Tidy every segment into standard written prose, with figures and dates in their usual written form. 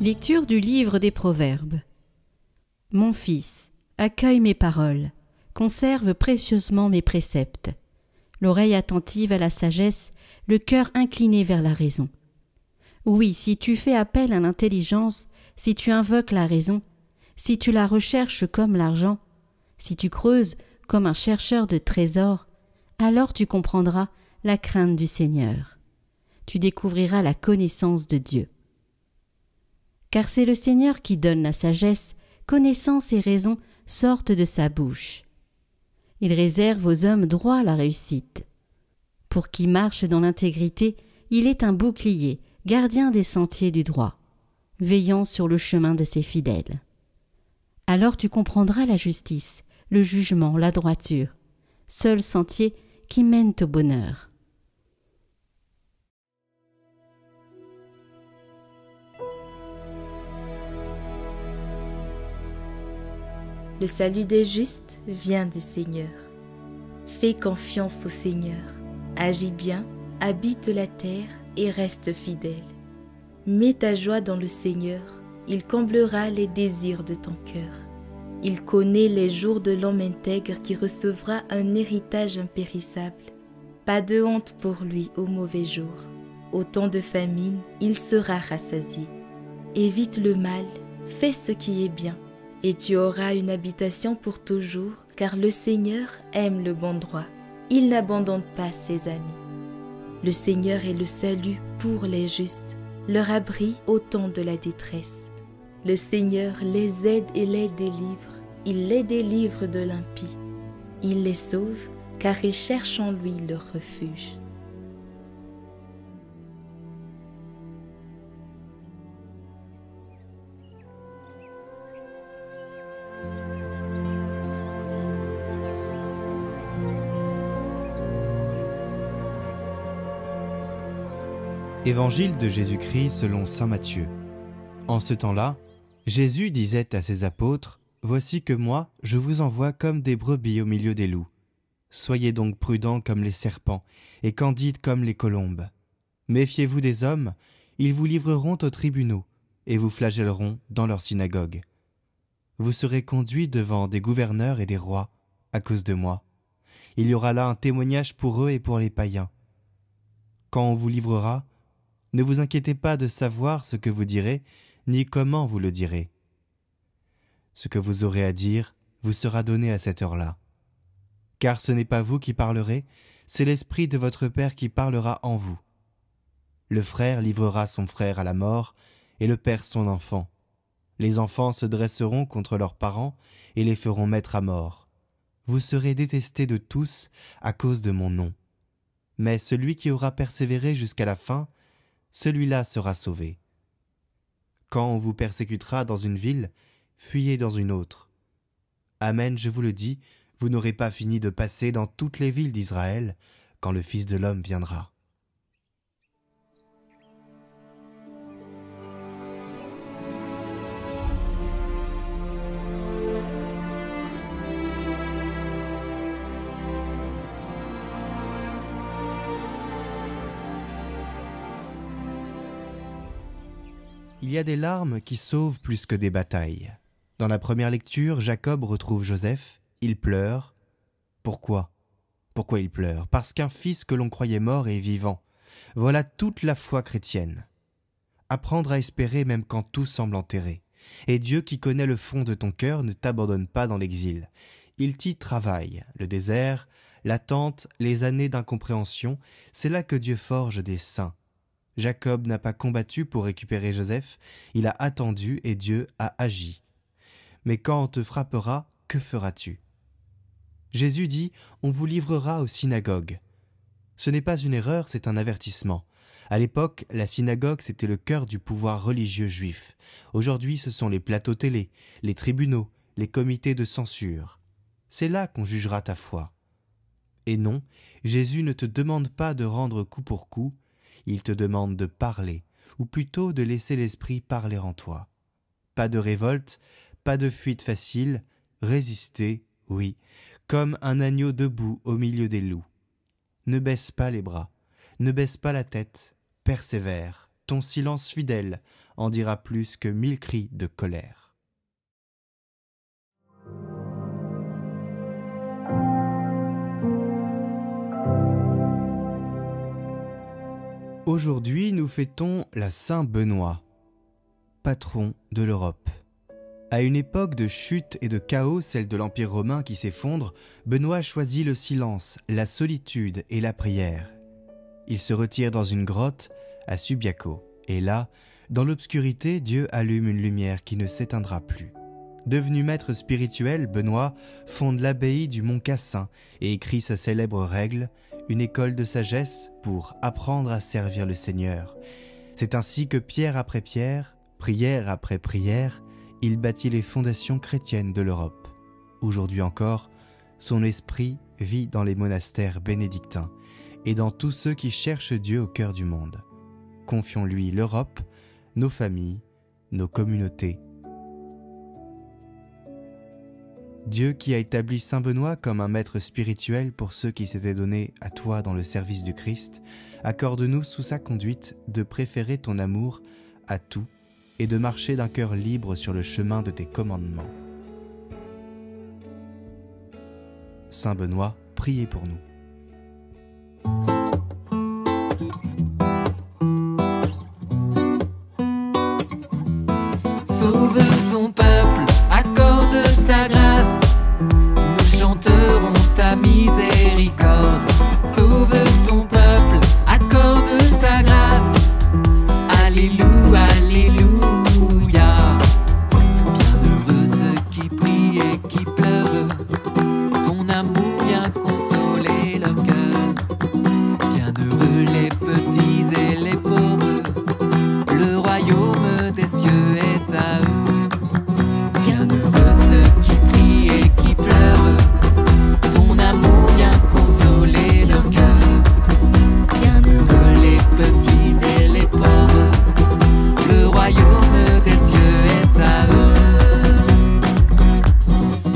Lecture du livre des Proverbes. Mon fils, accueille mes paroles, conserve précieusement mes préceptes. L'oreille attentive à la sagesse, le cœur incliné vers la raison. Oui, si tu fais appel à l'intelligence, si tu invoques la raison, si tu la recherches comme l'argent, si tu creuses comme un chercheur de trésors, alors tu comprendras la crainte du Seigneur. Tu découvriras la connaissance de Dieu. Car c'est le Seigneur qui donne la sagesse, connaissance et raison sortent de sa bouche. Il réserve aux hommes droit la réussite. Pour qui marche dans l'intégrité, il est un bouclier, gardien des sentiers du droit, veillant sur le chemin de ses fidèles. Alors tu comprendras la justice, le jugement, la droiture, seul sentier qui mène au bonheur. Le salut des justes vient du Seigneur. Fais confiance au Seigneur. Agis bien, habite la terre et reste fidèle. Mets ta joie dans le Seigneur, il comblera les désirs de ton cœur. Il connaît les jours de l'homme intègre qui recevra un héritage impérissable. Pas de honte pour lui au mauvais jour. Au temps de famine, il sera rassasié. Évite le mal, fais ce qui est bien. Et tu auras une habitation pour toujours, car le Seigneur aime le bon droit. Il n'abandonne pas ses amis. Le Seigneur est le salut pour les justes, leur abri au temps de la détresse. Le Seigneur les aide et les délivre. Il les délivre de l'impie. Il les sauve, car ils cherchent en lui leur refuge. Évangile de Jésus-Christ selon saint Matthieu. En ce temps-là, Jésus disait à ses apôtres : « Voici que moi, je vous envoie comme des brebis au milieu des loups. Soyez donc prudents comme les serpents et candides comme les colombes. Méfiez-vous des hommes, ils vous livreront aux tribunaux et vous flagelleront dans leurs synagogues. Vous serez conduits devant des gouverneurs et des rois à cause de moi. Il y aura là un témoignage pour eux et pour les païens. Quand on vous livrera, ne vous inquiétez pas de savoir ce que vous direz, ni comment vous le direz. Ce que vous aurez à dire vous sera donné à cette heure-là. Car ce n'est pas vous qui parlerez, c'est l'Esprit de votre Père qui parlera en vous. Le frère livrera son frère à la mort, et le père son enfant. Les enfants se dresseront contre leurs parents et les feront mettre à mort. Vous serez détestés de tous à cause de mon nom. Mais celui qui aura persévéré jusqu'à la fin, celui-là sera sauvé. Quand on vous persécutera dans une ville, fuyez dans une autre. Amen, je vous le dis, vous n'aurez pas fini de passer dans toutes les villes d'Israël quand le Fils de l'homme viendra. Il y a des larmes qui sauvent plus que des batailles. Dans la première lecture, Jacob retrouve Joseph, il pleure. Pourquoi ? Pourquoi il pleure ? Parce qu'un fils que l'on croyait mort est vivant. Voilà toute la foi chrétienne. Apprendre à espérer même quand tout semble enterré. Et Dieu qui connaît le fond de ton cœur ne t'abandonne pas dans l'exil. Il t'y travaille, le désert, l'attente, les années d'incompréhension, c'est là que Dieu forge des saints. Jacob n'a pas combattu pour récupérer Joseph, il a attendu et Dieu a agi. Mais quand on te frappera, que feras-tu ? Jésus dit « On vous livrera aux synagogues ». Ce n'est pas une erreur, c'est un avertissement. À l'époque, la synagogue, c'était le cœur du pouvoir religieux juif. Aujourd'hui, ce sont les plateaux télé, les tribunaux, les comités de censure. C'est là qu'on jugera ta foi. Et non, Jésus ne te demande pas de rendre coup pour coup, il te demande de parler, ou plutôt de laisser l'esprit parler en toi. Pas de révolte, pas de fuite facile, résister, oui, comme un agneau debout au milieu des loups. Ne baisse pas les bras, ne baisse pas la tête, persévère, ton silence fidèle, en dira plus que 1000 cris de colère. Aujourd'hui, nous fêtons la Saint-Benoît, patron de l'Europe. À une époque de chute et de chaos, celle de l'Empire romain qui s'effondre, Benoît choisit le silence, la solitude et la prière. Il se retire dans une grotte à Subiaco, et là, dans l'obscurité, Dieu allume une lumière qui ne s'éteindra plus. Devenu maître spirituel, Benoît fonde l'abbaye du Mont Cassin et écrit sa célèbre règle, une école de sagesse pour apprendre à servir le Seigneur. C'est ainsi que pierre après pierre, prière après prière, il bâtit les fondations chrétiennes de l'Europe. Aujourd'hui encore, son esprit vit dans les monastères bénédictins et dans tous ceux qui cherchent Dieu au cœur du monde. Confions-lui l'Europe, nos familles, nos communautés. Dieu qui a établi Saint Benoît comme un maître spirituel pour ceux qui s'étaient donnés à toi dans le service du Christ, accorde-nous sous sa conduite de préférer ton amour à tout et de marcher d'un cœur libre sur le chemin de tes commandements. Saint Benoît, priez pour nous. Sauve ton peuple, accorde ta grâce, nous chanterons ta miséricorde. Sauve ton peuple, accorde ta grâce, alléluia, alléluia. Bienheureux ceux qui prient et qui pleurent, ton amour vient consoler leur cœur. Bienheureux les petits et les pauvres, le royaume des cieux est à eux. Bienheureux ceux qui prient et qui pleurent, ton amour vient consoler leur cœur. Bienheureux les petits et les pauvres, le royaume des cieux est à eux.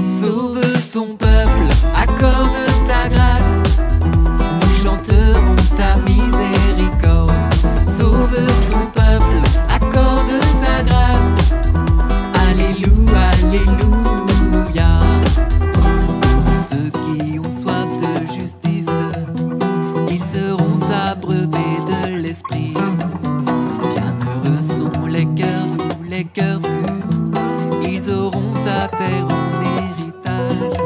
Sauve ton peuple, accorde ta grâce, nous chanterons ta miséricorde. Sauve ton peuple, accorde ta grâce, alléluia, alléluia. Pour ceux qui ont soif de justice, ils seront abreuvés de l'esprit. Bienheureux sont les cœurs doux, les cœurs purs, ils auront ta terre en héritage.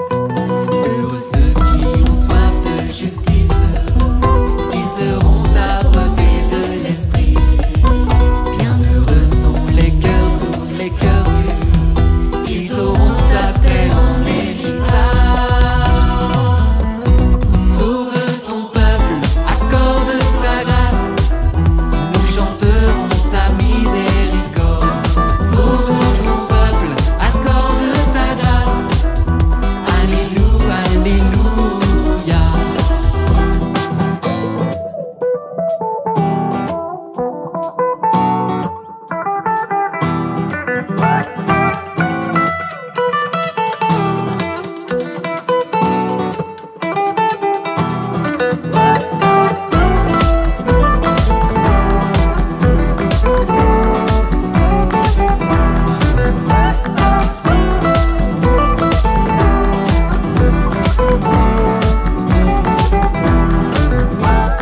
Heureux ceux qui ont soif de justice, ils seront abreuvés de l'esprit. Bienheureux sont les cœurs doux, les cœurs purs, ils auront ta terre en héritage. Sauve ton peuple, accorde ta grâce, nous chanterons ta miséricorde. Sauve ton peuple, accorde ta grâce, alléluia, alléluia.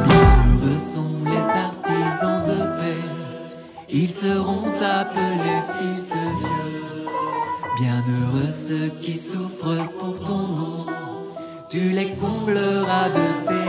Bienheureux sont les artisans de paix, ils seront appelés fils de Dieu. Bienheureux ceux qui souffrent pour ton nom, tu les combleras de tes